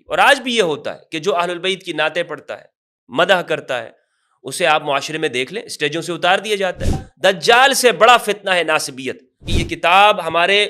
اور آج بھی یہ ہوتا ہے کہ جو اہل البیت کی نعتیں پڑھتا ہے، مدح کرتا ہے، اسے آپ معاشرے میں دیکھ لیں اسٹیجوں سے اتار دیا جاتا ہے۔ دجال سے بڑا فتنہ ہے ناسبیت۔ یہ کتاب ہمارے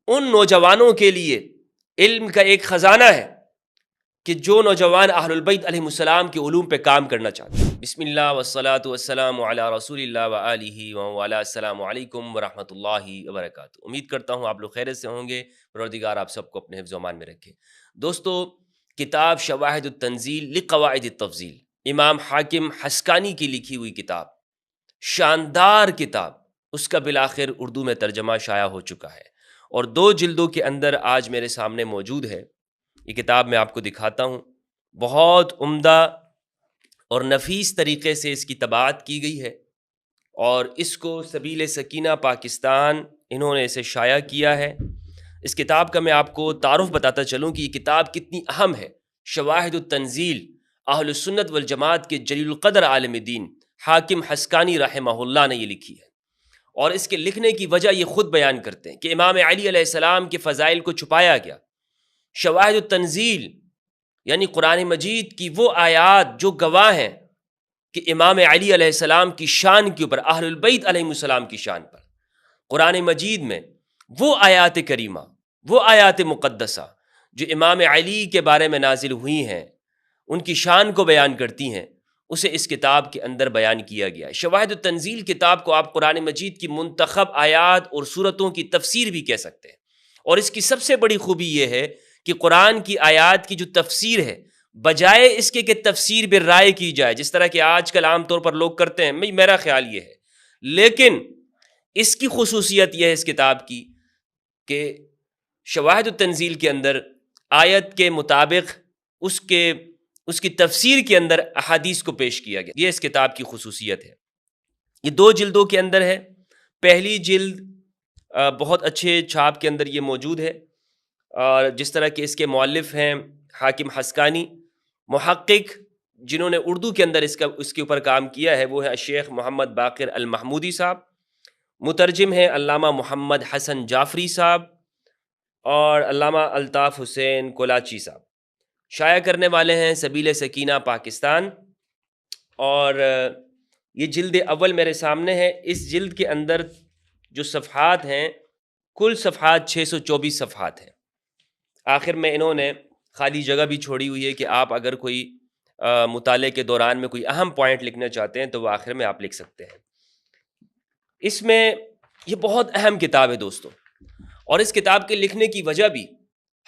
ان نوجوانوں کے لیے علم کا ایک خزانہ ہے کہ جو نوجوان اہل البیت علیہ السلام کے علوم پہ کام کرنا چاہتے ہیں۔ بسم اللہ والصلاۃ والسلام علی رسول اللہ وآلہ ومن السلام علیکم ورحمۃ اللہ وبرکاتہ۔ امید کرتا ہوں آپ لوگ خیریت سے ہوں گے، پروردگار آپ سب کو اپنے حفظ و امان میں رکھے۔ دوستو، کتاب شواہد التنزیل لقواعد التفضیل، امام حاکم حسکانی کی لکھی ہوئی کتاب، شاندار کتاب، اس کا بالآخر اردو میں ترجمہ شائع ہو چکا ہے اور 2 جلدوں کے اندر آج میرے سامنے موجود ہے۔ یہ کتاب میں آپ کو دکھاتا ہوں، بہت عمدہ اور نفیس طریقے سے اس کی طباعت کی گئی ہے اور اس کو سبیل سکینہ پاکستان انہوں نے اسے شائع کیا ہے۔ اس کتاب کا میں آپ کو تعارف بتاتا چلوں کہ یہ کتاب کتنی اہم ہے۔ شواہد التنزیل اہل السنت والجماعت کے جلیل القدر عالم دین حاکم حسکانی رحمہ اللہ نے یہ لکھی ہے، اور اس کے لکھنے کی وجہ یہ خود بیان کرتے ہیں کہ امام علی علیہ السلام کے فضائل کو چھپایا گیا۔ شواہد التنزیل یعنی قرآن مجید کی وہ آیات جو گواہ ہیں کہ امام علی علیہ السلام کی شان کے اوپر، اہل البیت علیہ السلام کی شان پر، قرآن مجید میں وہ آیات کریمہ، وہ آیات مقدسہ جو امام علی کے بارے میں نازل ہوئی ہیں، ان کی شان کو بیان کرتی ہیں، اسے اس کتاب کے اندر بیان کیا گیا ہے۔ شواہد التنزیل کتاب کو آپ قرآن مجید کی منتخب آیات اور سورتوں کی تفسیر بھی کہہ سکتے ہیں، اور اس کی سب سے بڑی خوبی یہ ہے کہ قرآن کی آیات کی جو تفسیر ہے، بجائے اس کے کہ تفسیر بالرائے کی جائے جس طرح کہ آج کل عام طور پر لوگ کرتے ہیں، میرا خیال یہ ہے، لیکن اس کی خصوصیت یہ ہے اس کتاب کی کہ شواہد التنزیل کے اندر آیت کے مطابق اس کی تفسیر کے اندر احادیث کو پیش کیا گیا۔ یہ اس کتاب کی خصوصیت ہے۔ یہ 2 جلدوں کے اندر ہے۔ پہلی جلد بہت اچھے چھاپ کے اندر یہ موجود ہے، اور جس طرح کہ اس کے مؤلف ہیں حاکم حسکانی، محقق جنہوں نے اردو کے اندر اس کے اوپر کام کیا ہے وہ ہے شیخ محمد باقر المحمودی صاحب، مترجم ہیں علامہ محمد حسن جعفری صاحب اور علامہ الطاف حسین کولاچی صاحب، شائع کرنے والے ہیں سبیل سکینہ پاکستان، اور یہ جلد اول میرے سامنے ہے۔ اس جلد کے اندر جو صفحات ہیں، کل صفحات 624 صفحات ہیں۔ آخر میں انہوں نے خالی جگہ بھی چھوڑی ہوئی ہے کہ آپ اگر کوئی مطالعے کے دوران میں کوئی اہم پوائنٹ لکھنا چاہتے ہیں تو وہ آخر میں آپ لکھ سکتے ہیں۔ اس میں یہ بہت اہم کتاب ہے دوستو، اور اس کتاب کے لکھنے کی وجہ بھی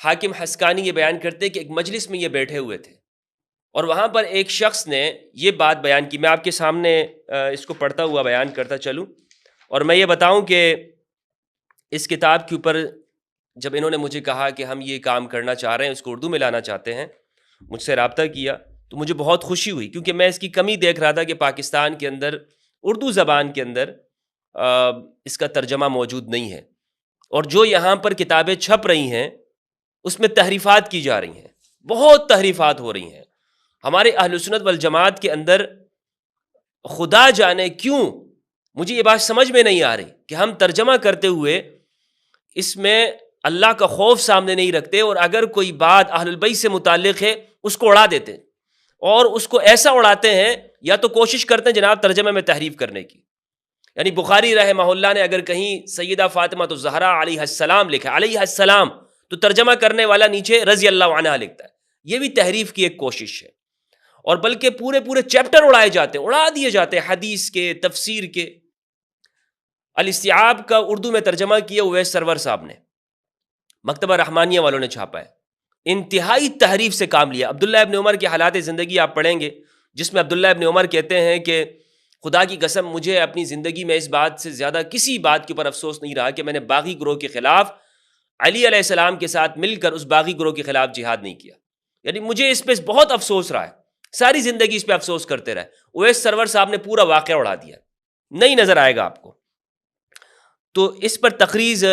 حاکم حسکانی یہ بیان کرتے کہ ایک مجلس میں یہ بیٹھے ہوئے تھے اور وہاں پر ایک شخص نے یہ بات بیان کی۔ میں آپ کے سامنے اس کو پڑھتا ہوا بیان کرتا چلوں، اور میں یہ بتاؤں کہ اس کتاب کے اوپر جب انہوں نے مجھے کہا کہ ہم یہ کام کرنا چاہ رہے ہیں، اس کو اردو میں لانا چاہتے ہیں، مجھ سے رابطہ کیا تو مجھے بہت خوشی ہوئی، کیونکہ میں اس کی کمی دیکھ رہا تھا کہ پاکستان کے اندر اردو زبان کے اندر اس کا ترجمہ موجود نہیں ہے، اور جو یہاں پر کتابیں چھپ رہی ہیں اس میں تحریفات کی جا رہی ہیں، بہت تحریفات ہو رہی ہیں۔ ہمارے اہل سنت والجماعت کے اندر خدا جانے کیوں مجھے یہ بات سمجھ میں نہیں آ رہی کہ ہم ترجمہ کرتے ہوئے اس میں اللہ کا خوف سامنے نہیں رکھتے، اور اگر کوئی بات اہل البیت سے متعلق ہے اس کو اڑا دیتے ہیں، اور اس کو ایسا اڑاتے ہیں یا تو کوشش کرتے ہیں جناب ترجمے میں تحریف کرنے کی۔ یعنی بخاری رحمہ اللہ نے اگر کہیں سیدہ فاطمہ الزہرا علیہ السلام لکھا علیہ السلام، تو ترجمہ کرنے والا نیچے رضی اللہ عنہ لکھتا ہے۔ یہ بھی تحریف کی ایک کوشش ہے، اور بلکہ پورے چیپٹر اڑائے جاتے ہیں، اڑا دیے جاتے ہیں حدیث کے، تفسیر کے۔ الاستیعاب کا اردو میں ترجمہ کیا اویس سرور صاحب نے، مکتبہ رحمانیہ والوں نے چھاپا ہے، انتہائی تحریف سے کام لیا۔ عبداللہ ابن عمر کی حالات زندگی آپ پڑھیں گے، جس میں عبداللہ ابن عمر کہتے ہیں کہ خدا کی قسم مجھے اپنی زندگی میں اس بات سے زیادہ کسی بات کے اوپر افسوس نہیں رہا کہ میں نے باغی گروہ کے خلاف علی علیہ السلام کے ساتھ مل کر اس باغی گروہ کے خلاف جہاد نہیں کیا۔ یعنی مجھے اس پہ بہت افسوس رہا ہے، ساری زندگی اس پہ افسوس کرتے رہے۔ اویس سرور صاحب نے پورا واقعہ اڑا دیا، نہیں نظر آئے گا آپ کو۔ تو اس پر تقریض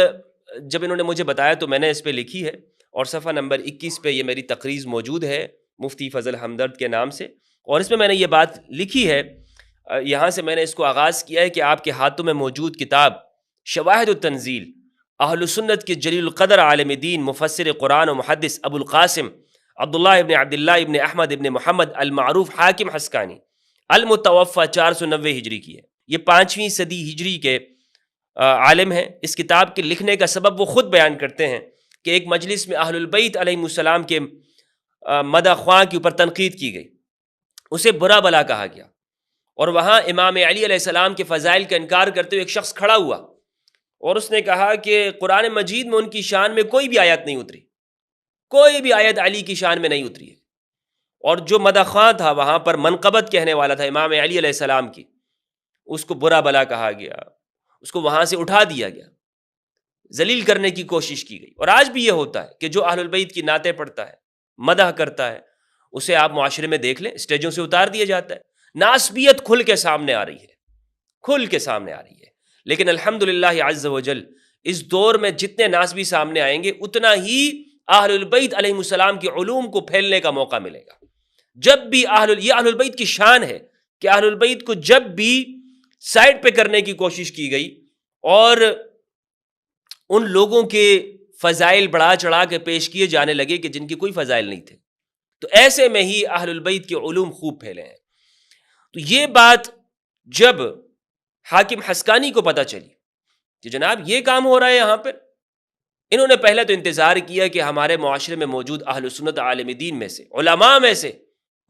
جب انہوں نے مجھے بتایا تو میں نے اس پہ لکھی ہے، اور صفحہ نمبر 21 پہ یہ میری تقریض موجود ہے مفتی فضل ہمدرد کے نام سے، اور اس میں میں نے یہ بات لکھی ہے۔ یہاں سے میں نے اس کو آغاز کیا ہے کہ آپ کے ہاتھوں میں موجود کتاب شواہد التنزیل اہل سنت کے جلیل القدر عالم دین مفسر قرآن و محدث ابو القاسم عبداللہ ابن عبداللہ ابن احمد ابن محمد المعروف حاکم حسکانی، المتوفى 490 ہجری کی ہے. یہ 5ویں صدی ہجری کے عالم ہیں. اس کتاب کے لکھنے کا سبب وہ خود بیان کرتے ہیں کہ ایک مجلس میں اہل البیت علیہ السلام کے مدح خواں کے اوپر تنقید کی گئی، اسے برا بلا کہا گیا، اور وہاں امام علی علیہ السلام کے فضائل کا انکار کرتے ہوئے ایک شخص کھڑا ہوا اور اس نے کہا کہ قرآن مجید میں ان کی شان میں کوئی بھی آیت نہیں اتری، کوئی بھی آیت علی کی شان میں نہیں اتری ہے. اور جو مدح خواں تھا وہاں پر منقبت کہنے والا تھا امام علی علیہ السلام کی، اس کو برا بلا کہا گیا، اس کو وہاں سے اٹھا دیا گیا، ذلیل کرنے کی کوشش کی گئی. اور آج بھی یہ ہوتا ہے کہ جو اہل البیت کی نعتیں پڑھتا ہے، مدح کرتا ہے، اسے آپ معاشرے میں دیکھ لیں اسٹیجوں سے اتار دیا جاتا ہے. ناسبیت کھل کے سامنے آ رہی ہے، کھل کے سامنے آ رہی ہے. لیکن الحمدللہ عز و جل اس دور میں جتنے ناسبی سامنے آئیں گے اتنا ہی اہل البیت علیہ السلام کی علوم کو پھیلنے کا موقع ملے گا. جب بھی یہ اہل البیت کی شان ہے کہ اہل البیت کو جب بھی سائڈ پہ کرنے کی کوشش کی گئی اور ان لوگوں کے فضائل بڑھا چڑھا کے پیش کیے جانے لگے کہ جن کے کوئی فضائل نہیں تھے، تو ایسے میں ہی اہل البیت کے علوم خوب پھیلے ہیں. تو یہ بات جب حاکم حسکانی کو پتہ چلی کہ جناب یہ کام ہو رہا ہے یہاں پر، انہوں نے پہلے تو انتظار کیا کہ ہمارے معاشرے میں موجود اہل سنت عالم دین میں سے، علماء میں سے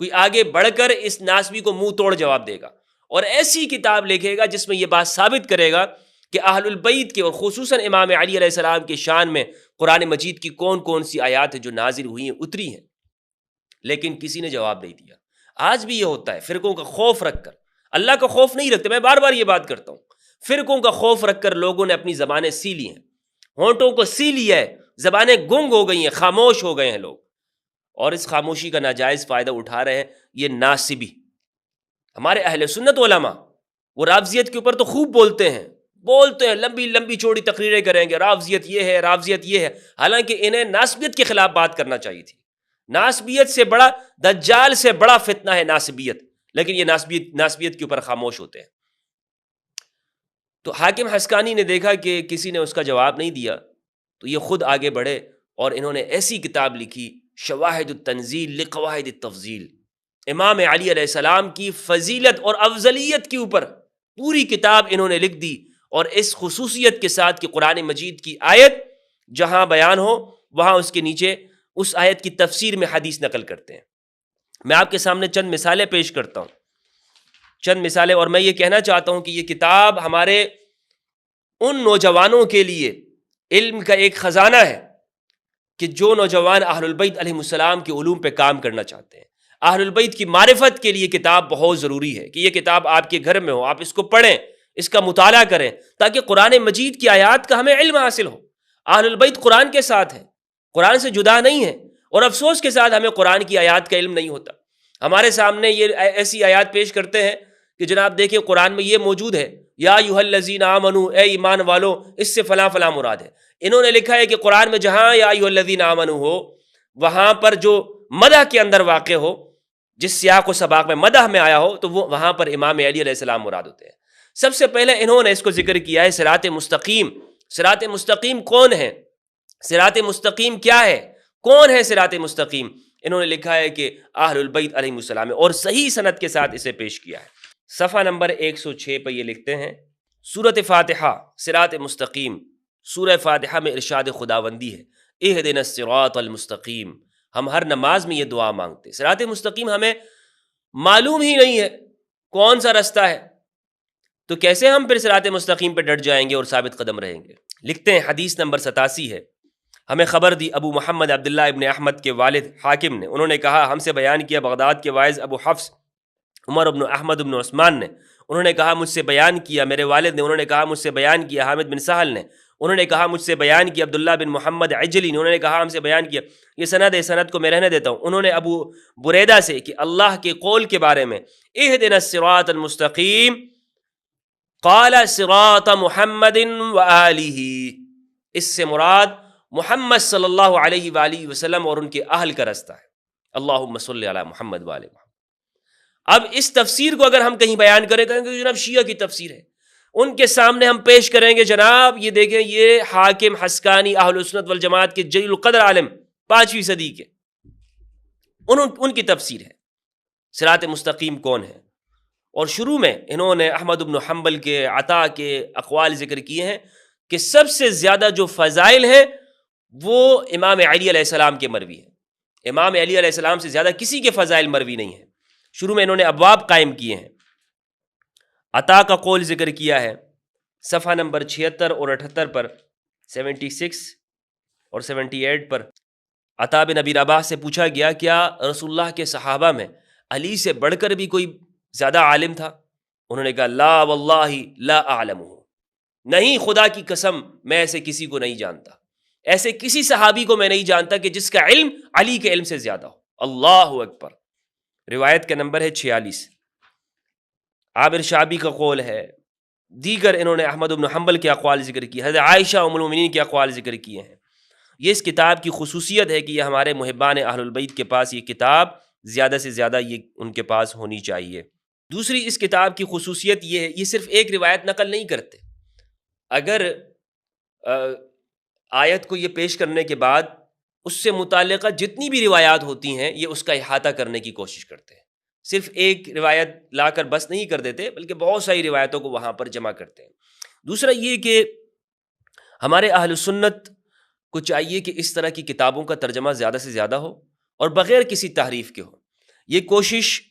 کوئی آگے بڑھ کر اس ناسبی کو منہ توڑ جواب دے گا اور ایسی کتاب لکھے گا جس میں یہ بات ثابت کرے گا کہ اہل البیت کے اور خصوصاً امام علی علیہ السلام کے شان میں قرآن مجید کی کون کون سی آیات ہیں جو نازل ہوئی ہیں، اتری ہیں. لیکن کسی نے جواب نہیں دیا. آج بھی یہ ہوتا ہے، فرقوں کا خوف رکھ کر، اللہ کا خوف نہیں رکھتے. میں بار بار یہ بات کرتا ہوں، فرقوں کا خوف رکھ کر لوگوں نے اپنی زبانیں سی لی ہیں، ہونٹوں کو سی لیا ہے، زبانیں گنگ ہو گئی ہیں، خاموش ہو گئے ہیں لوگ، اور اس خاموشی کا ناجائز فائدہ اٹھا رہے ہیں یہ ناسبی. ہمارے اہل سنت علماء وہ رافضیت کے اوپر تو خوب بولتے ہیں، لمبی لمبی چوڑی تقریریں کریں گے، رافضیت یہ ہے، رافضیت یہ ہے، حالانکہ انہیں ناسبیت کے خلاف بات کرنا چاہیے تھی. ناسبیت سے بڑا، دجال سے بڑا فتنہ ہے ناسبیت، لیکن یہ ناسبیت کے اوپر خاموش ہوتے ہیں. تو حاکم حسکانی نے دیکھا کہ کسی نے اس کا جواب نہیں دیا تو یہ خود آگے بڑھے اور انہوں نے ایسی کتاب لکھی، شواہد التنزیل لقواعد التفضیل. امام علی علیہ السلام کی فضیلت اور افضلیت کے اوپر پوری کتاب انہوں نے لکھ دی، اور اس خصوصیت کے ساتھ کہ قرآن مجید کی آیت جہاں بیان ہو وہاں اس کے نیچے اس آیت کی تفسیر میں حدیث نقل کرتے ہیں. میں آپ کے سامنے چند مثالیں پیش کرتا ہوں، چند مثالیں، اور میں یہ کہنا چاہتا ہوں کہ یہ کتاب ہمارے ان نوجوانوں کے لیے علم کا ایک خزانہ ہے کہ جو نوجوان اہل البیت علیہ السلام کے علوم پہ کام کرنا چاہتے ہیں. اہل البیت کی معرفت کے لیے کتاب بہت ضروری ہے کہ یہ کتاب آپ کے گھر میں ہو، آپ اس کو پڑھیں، اس کا مطالعہ کریں، تاکہ قرآن مجید کی آیات کا ہمیں علم حاصل ہو. اہل البیت قرآن کے ساتھ ہیں، قرآن سے جدا نہیں ہے، اور افسوس کے ساتھ ہمیں قرآن کی آیات کا علم نہیں ہوتا. ہمارے سامنے یہ ایسی آیات پیش کرتے ہیں کہ جناب دیکھیں قرآن میں یہ موجود ہے، یا ایھا الذین آمنوا، اے ایمان والو، اس سے فلاں فلاں مراد ہے. انہوں نے لکھا ہے کہ قرآن میں جہاں یا ایھا الذین آمنوا ہو وہاں پر جو مدح کے اندر واقع ہو، جس سیاق و سباق میں مدح میں آیا ہو، تو وہ وہاں پر امام علی علیہ السلام مراد ہوتے ہیں. سب سے پہلے انہوں نے اس کو ذکر کیا ہے صراط مستقیم. صراط مستقیم کون ہے؟ صراط مستقیم کیا ہے؟ کون ہے صراط مستقیم؟ انہوں نے لکھا ہے کہ اہل البیت علیہ السلام، اور صحیح سند کے ساتھ اسے پیش کیا ہے. صفحہ نمبر 106 پہ یہ لکھتے ہیں، سورۃ فاتحہ صراط مستقیم، سورہ فاتحہ میں ارشاد خداوندی ہے اہدنا الصراط المستقیم. ہم ہر نماز میں یہ دعا مانگتے. صراط مستقیم ہمیں معلوم ہی نہیں ہے کون سا رستہ ہے، تو کیسے ہم پھر صراط مستقیم پہ ڈٹ جائیں گے اور ثابت قدم رہیں گے؟ لکھتے ہیں حدیث نمبر 87 ہے، ہمیں خبر دی ابو محمد عبداللہ ابن احمد کے والد حاکم نے، انہوں نے کہا ہم سے بیان کیا بغداد کے واعظ ابو حفص عمر بن احمد بن عثمان نے، انہوں نے کہا مجھ سے بیان کیا میرے والد نے، انہوں نے کہا مجھ سے بیان کیا حامد بن سہل نے، انہوں نے کہا مجھ سے بیان کیا عبداللہ بن محمد عجلی نے، انہوں نے کہا ہم سے بیان کیا. یہ سند ہے، سند کو میں رہنے دیتا ہوں. انہوں نے ابو بریدہ سے کہ اللہ کے قول کے بارے میں اہدنا الصراط المستقیم قال صراط محمد وآلہ، اس سے مراد محمد صلی اللہ علیہ وآلہ وسلم اور ان کے اہل کا رستہ ہے. اللہم صلی علی محمد وآل محمد. اب اس تفسیر کو اگر ہم کہیں بیان کریں تو جناب شیعہ کی تفسیر ہے، ان کے سامنے ہم پیش کریں گے جناب یہ دیکھیں یہ حاکم حسکانی اہل سنت والجماعت کے جلیل القدر عالم 5ویں صدی کے، ان کی تفسیر ہے صراط مستقیم کون ہے. اور شروع میں انہوں نے احمد بن حنبل کے، عطا کے اقوال ذکر کیے ہیں کہ سب سے زیادہ جو فضائل ہیں وہ امام علی علیہ السلام کے مروی ہیں. امام علی علیہ السلام سے زیادہ کسی کے فضائل مروی نہیں ہیں. شروع میں انہوں نے ابواب قائم کیے ہیں. عطا کا قول ذکر کیا ہے صفحہ نمبر 76 اور 78 پر، 76 اور 78 پر. عطا بن ابی رباح سے پوچھا گیا کیا رسول اللہ کے صحابہ میں علی سے بڑھ کر بھی کوئی زیادہ عالم تھا؟ انہوں نے کہا لا واللہ لا اعلمہ، نہیں خدا کی قسم میں ایسے کسی کو نہیں جانتا، ایسے کسی صحابی کو میں نہیں جانتا کہ جس کا علم علی کے علم سے زیادہ ہو. اللہ اکبر. روایت کا نمبر ہے 46. عامر شعبی کا قول ہے. دیگر انہوں نے احمد بن حنبل کے اقوال ذکر کیے، حضرت عائشہ ام المؤمنین کے اقوال ذکر کیے ہیں. یہ اس کتاب کی خصوصیت ہے کہ یہ ہمارے محبان اہل البیت کے پاس یہ کتاب زیادہ سے زیادہ یہ ان کے پاس ہونی چاہیے. دوسری اس کتاب کی خصوصیت یہ ہے، یہ صرف ایک روایت نقل نہیں کرتے. اگر آیت کو یہ پیش کرنے کے بعد اس سے متعلقہ جتنی بھی روایات ہوتی ہیں یہ اس کا احاطہ کرنے کی کوشش کرتے ہیں. صرف ایک روایت لا کر بس نہیں کر دیتے، بلکہ بہت ساری روایتوں کو وہاں پر جمع کرتے ہیں. دوسرا یہ کہ ہمارے اہل سنت کو چاہیے کہ اس طرح کی کتابوں کا ترجمہ زیادہ سے زیادہ ہو اور بغیر کسی تحریف کے ہو. یہ کوشش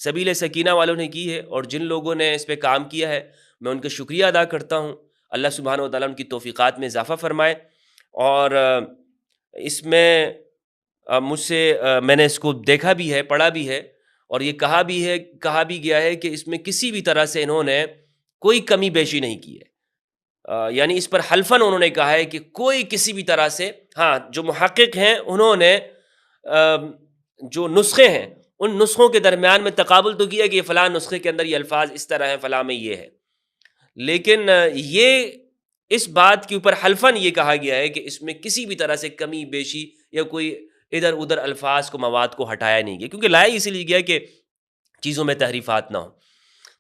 سبیل سکینہ والوں نے کی ہے، اور جن لوگوں نے اس پہ کام کیا ہے میں ان کا شکریہ ادا کرتا ہوں. اللہ سبحانہ و تعالیٰ ان کی توفیقات میں اضافہ فرمائے. اور اس میں مجھ سے میں نے اس کو دیکھا بھی ہے، پڑھا بھی ہے، اور یہ کہا بھی گیا ہے کہ اس میں کسی بھی طرح سے انہوں نے کوئی کمی بیشی نہیں کی ہے. یعنی اس پر حلفاً انہوں نے کہا ہے کہ کوئی کسی بھی طرح سے، ہاں جو محقق ہیں انہوں نے جو نسخے ہیں ان نسخوں کے درمیان میں تقابل تو کیا کہ یہ فلاں نسخے کے اندر یہ الفاظ اس طرح ہیں، فلاں میں یہ ہے، لیکن یہ اس بات کے اوپر حلفاً یہ کہا گیا ہے کہ اس میں کسی بھی طرح سے کمی بیشی یا کوئی ادھر ادھر الفاظ کو، مواد کو ہٹایا نہیں گیا، کیونکہ لایا اسی لیے گیا کہ چیزوں میں تحریفات نہ ہوں.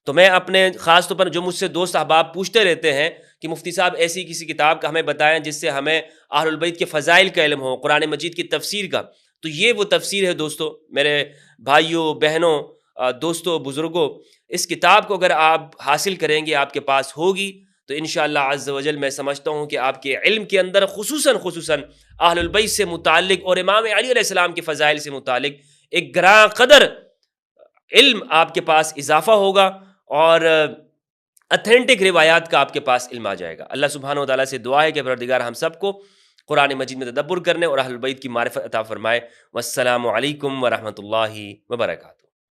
تو میں اپنے خاص طور پر جو مجھ سے دوست احباب پوچھتے رہتے ہیں کہ مفتی صاحب ایسی کسی کتاب کا ہمیں بتائیں جس سے ہمیں اہل البیت کے فضائل کا علم ہو، قرآن مجید کی تفسیر کا، تو یہ وہ تفسیر ہے دوستو، میرے بھائیوں بہنوں، دوستوں بزرگوں. اس کتاب کو اگر آپ حاصل کریں گے، آپ کے پاس ہوگی، تو انشاءاللہ عز و جل میں سمجھتا ہوں کہ آپ کے علم کے اندر خصوصاً اہل البیت سے متعلق اور امام علی علیہ السلام کے فضائل سے متعلق ایک گراں قدر علم آپ کے پاس اضافہ ہوگا، اور اتھینٹک روایات کا آپ کے پاس علم آ جائے گا. اللہ سبحانہ و تعالیٰ سے دعا ہے کہ پروردگار ہم سب کو قرآن مجید میں تدبر کرنے اور اہل البیت کی معرفت عطا فرمائے. والسلام علیکم ورحمۃ اللہ وبرکاتہ.